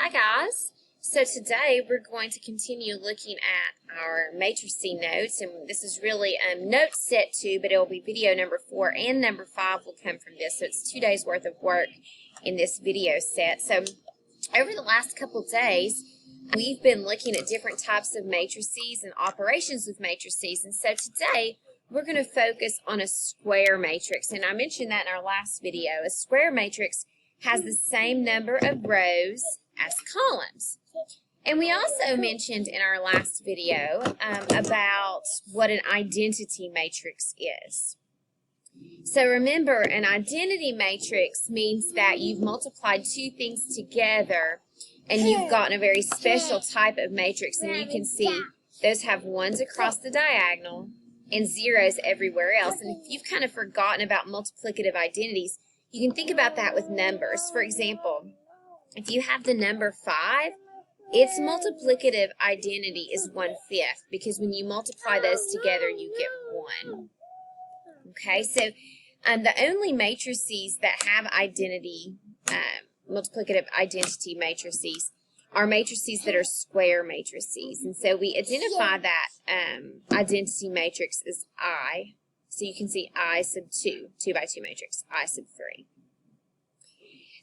Hi guys! So today we're going to continue looking at our matrices notes, and this is really note set 2, but it will be video number 4 and number 5 will come from this. So it's 2 days worth of work in this video set. So over the last couple days we've been looking at different types of matrices and operations with matrices, and so today we're going to focus on a square matrix. And I mentioned that in our last video. A square matrix has the same number of rows as columns. And we also mentioned in our last video about what an identity matrix is. So remember, an identity matrix means that you've multiplied two things together and you've gotten a very special type of matrix. And you can see those have ones across the diagonal and zeros everywhere else. And if you've kind of forgotten about multiplicative identities, you can think about that with numbers. For example, if you have the number 5, its multiplicative identity is 1/5, because when you multiply those together, you get 1. Okay, so the only matrices that have identity, multiplicative identity matrices, are matrices that are square matrices. And so we identify that identity matrix as I. So you can see I sub 2, 2 by 2 matrix, I sub 3.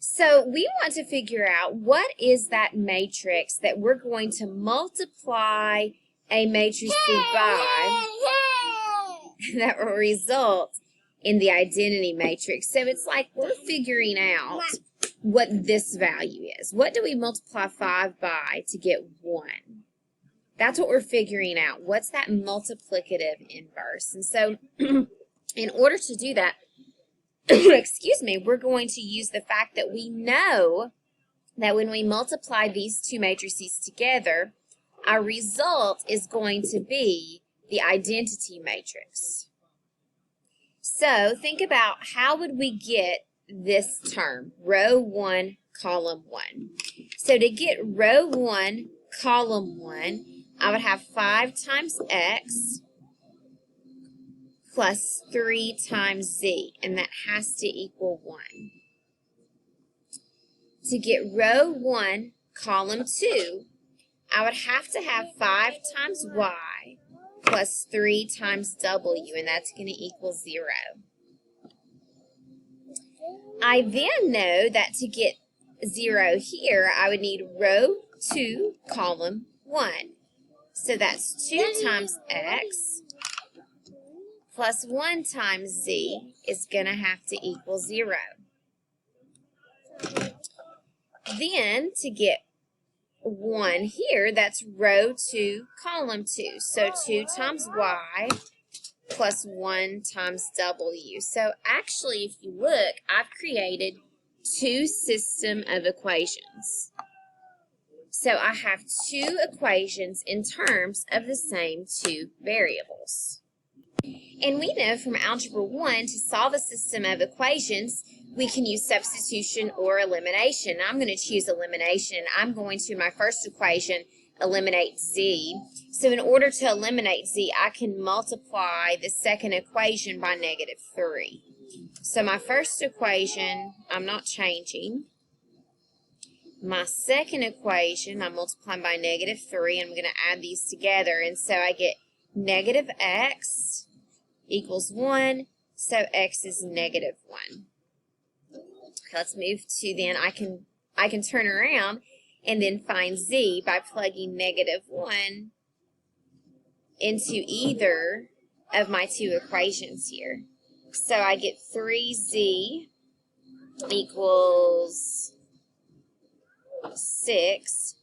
So we want to figure out what is that matrix that we're going to multiply a matrix by that will result in the identity matrix. So it's like we're figuring out what this value is. What do we multiply 5 by to get 1? That's what we're figuring out. What's that multiplicative inverse? And so in order to do that, excuse me, we're going to use the fact that we know that when we multiply these two matrices together, our result is going to be the identity matrix. So think about, how would we get this term, row 1, column 1? So to get row 1, column 1, I would have 5 times x plus 3 times z, and that has to equal 1. To get row 1, column 2, I would have to have 5 times y plus 3 times w, and that's going to equal 0. I then know that to get 0 here, I would need row 2, column 1. So that's 2 times x plus 1 times z is going to have to equal 0. Then to get 1 here, that's row 2, column 2. So 2 times y plus 1 times w. So actually, if you look, I've created 2 systems of equations. So I have 2 equations in terms of the same 2 variables. And we know from Algebra 1, to solve a system of equations, we can use substitution or elimination. I'm going to choose elimination. I'm going to, in my first equation, eliminate z. So in order to eliminate z, I can multiply the second equation by -3. So my first equation, I'm not changing. My second equation, I'm multiplying by -3, and I'm going to add these together. And so I get negative x equals 1, so x is -1. Okay, let's move to then, I can turn around and then find z by plugging -1 into either of my 2 equations here. So I get 3z equals 6,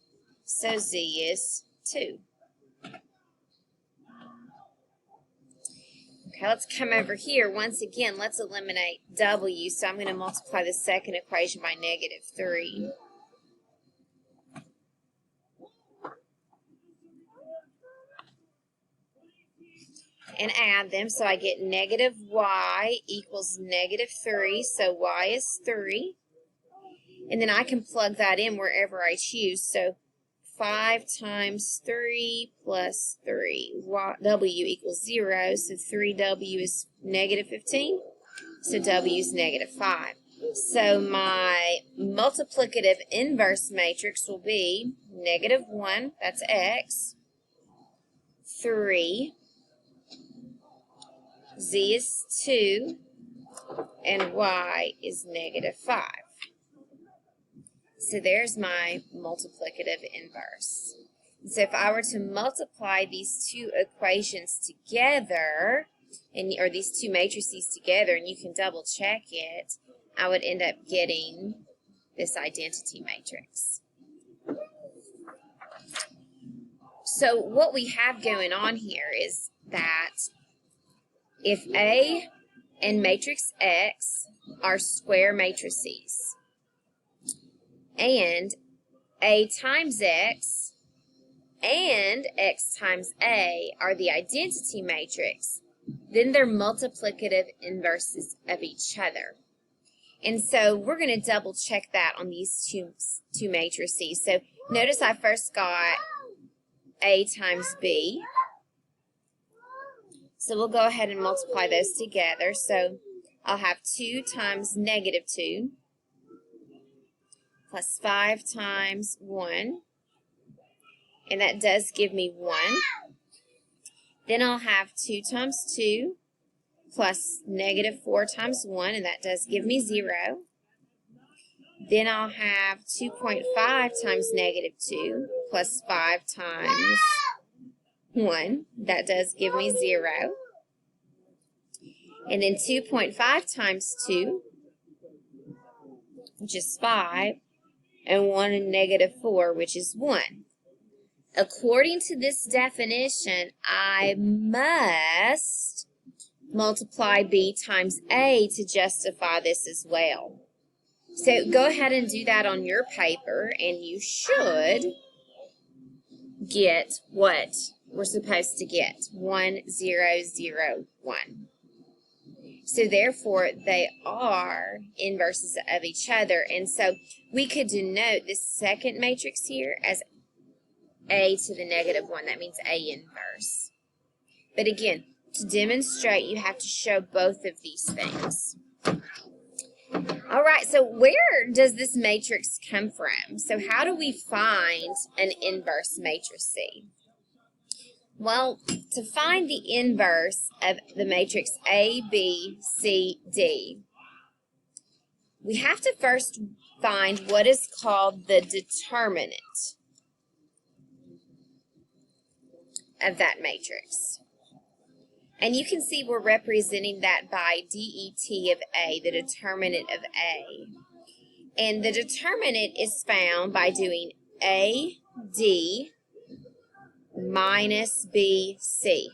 so z is 2. Okay, let's come over here. Once again, let's eliminate w. So I'm going to multiply the second equation by -3. And add them. So I get negative y equals -3. So y is 3. And then I can plug that in wherever I choose. So 5 times 3 plus 3. W equals 0, so 3w is -15. So w is -5. So my multiplicative inverse matrix will be -1, that's x, 3, z is 2, and y is -5. So there's my multiplicative inverse. So if I were to multiply these two equations together, or these two matrices together, and you can double check it, I would end up getting this identity matrix. So what we have going on here is that if A and matrix X are square matrices, and A times X and X times A are the identity matrix, then they're multiplicative inverses of each other. And so we're going to double check that on these two matrices. So notice I first got A times B. So we'll go ahead and multiply those together. So I'll have 2 times -2 plus 5 times 1. And that does give me 1. Then I'll have 2 times 2 plus -4 times 1, and that does give me 0. Then I'll have 2.5 times -2 plus 5 times 1. That does give me 0. And then 2.5 times 2, which is 5, and 1 and -4, which is 1. According to this definition, I must multiply B times A to justify this as well. So go ahead and do that on your paper, and you should get what we're supposed to get, 1, 0, 0, 1. So therefore, they are inverses of each other. And so we could denote this second matrix here as A to the -1. That means A inverse. But again, to demonstrate, you have to show both of these things. All right, so where does this matrix come from? So how do we find an inverse matrix? Well, to find the inverse of the matrix A, B, C, D, we have to first find what is called the determinant of that matrix. And you can see we're representing that by DET of A, the determinant of A. And the determinant is found by doing AD minus BC.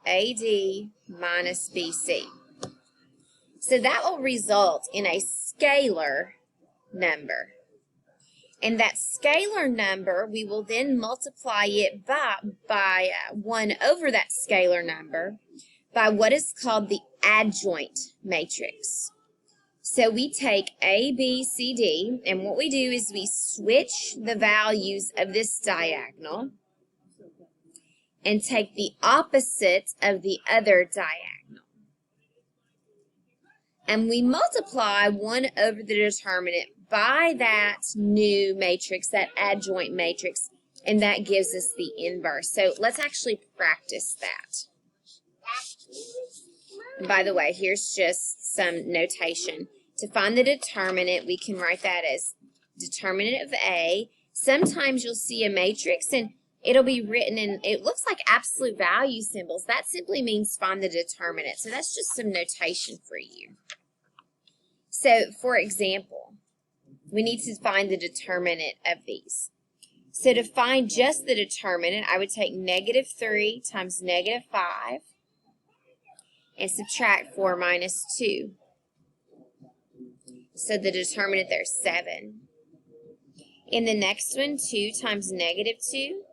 AD minus BC. So that will result in a scalar number. And that scalar number, we will then multiply it by 1 over that scalar number by what is called the adjoint matrix. So we take A, B, C, D, and what we do is we switch the values of this diagonal and take the opposite of the other diagonal. And we multiply 1 over the determinant by that new matrix, that adjoint matrix, and that gives us the inverse. So let's actually practice that. And by the way, here's just some notation. To find the determinant, we can write that as determinant of A. Sometimes you'll see a matrix and it'll be written in, it looks like absolute value symbols. That simply means find the determinant. So that's just some notation for you. So for example, we need to find the determinant of these. So to find just the determinant, I would take -3 times -5 and subtract 4 minus 2. So the determinant there is 7. In the next one, 2 times -2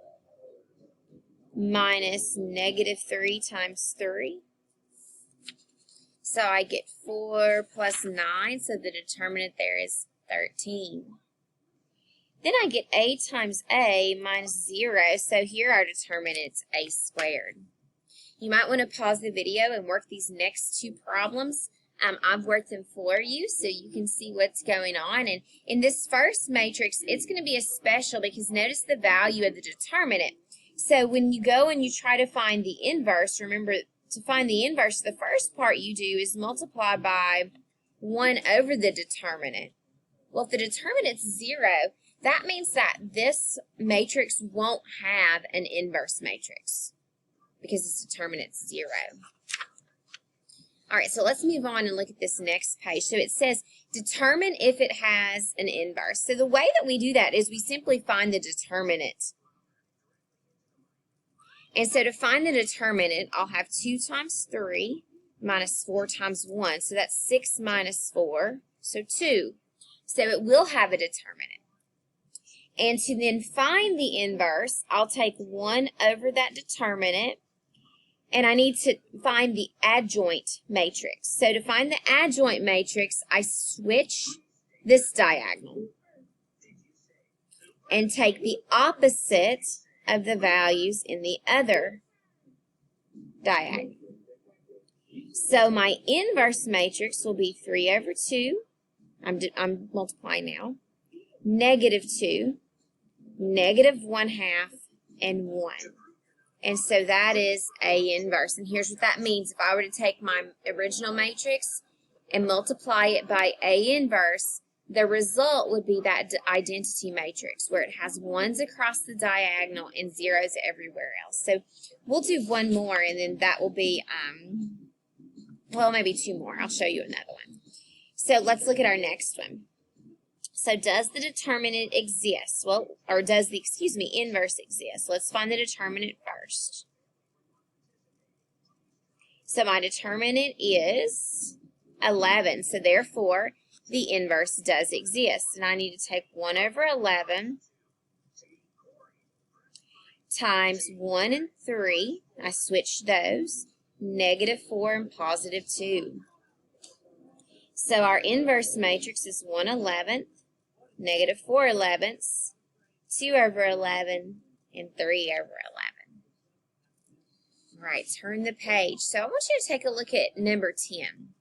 minus -3 times 3. So I get 4 plus 9, so the determinant there is 13. Then I get A times A minus 0, so here our determinant is A squared. You might want to pause the video and work these next two problems I've worked them for you so you can see what's going on. And in this first matrix, it's going to be a special because notice the value of the determinant. So when you go and you try to find the inverse, remember to find the inverse, the first part you do is multiply by 1 over the determinant. Well, if the determinant's 0, that means that this matrix won't have an inverse matrix because its determinant's 0. All right, so let's move on and look at this next page. So it says, determine if it has an inverse. So the way that we do that is we simply find the determinant. And so to find the determinant, I'll have 2 times 3 minus 4 times 1. So that's 6 minus 4, so 2. So it will have a determinant. And to then find the inverse, I'll take 1 over that determinant. And I need to find the adjoint matrix. So to find the adjoint matrix, I switch this diagonal and take the opposite of the values in the other diagonal. So my inverse matrix will be 3 over 2. I'm multiplying now. Negative 2, negative 1/2, and 1. And so that is A inverse. And here's what that means. If I were to take my original matrix and multiply it by A inverse, the result would be that identity matrix where it has 1s across the diagonal and 0s everywhere else. So we'll do one more and then that will be, well, maybe 2 more. I'll show you another one. So let's look at our next one. So does the determinant exist? Well, or does the, inverse exist? Let's find the determinant first. So my determinant is 11. So therefore, the inverse does exist. And I need to take 1 over 11 times 1 and 3. I switch those. Negative 4 and positive 2. So our inverse matrix is 1/11. Negative 4/11, 2 over 11, and 3 over 11. All right, turn the page. So I want you to take a look at number 10.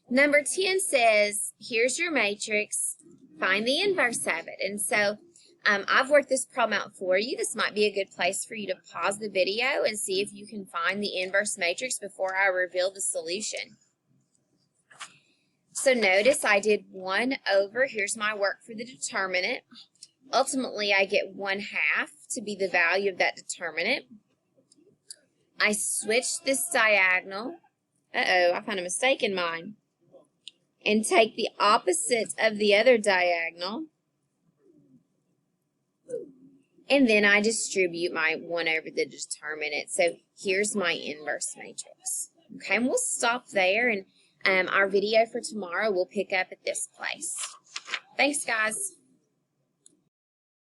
Number 10 says, here's your matrix, find the inverse of it. And so I've worked this problem out for you. This might be a good place for you to pause the video and see if you can find the inverse matrix before I reveal the solution. So notice I did 1 over, here's my work for the determinant. Ultimately, I get 1/2 to be the value of that determinant. I switch this diagonal. I found a mistake in mine. And take the opposite of the other diagonal. And then I distribute my 1 over the determinant. So here's my inverse matrix. Okay, and we'll stop there, and our video for tomorrow will pick up at this place. Thanks, guys.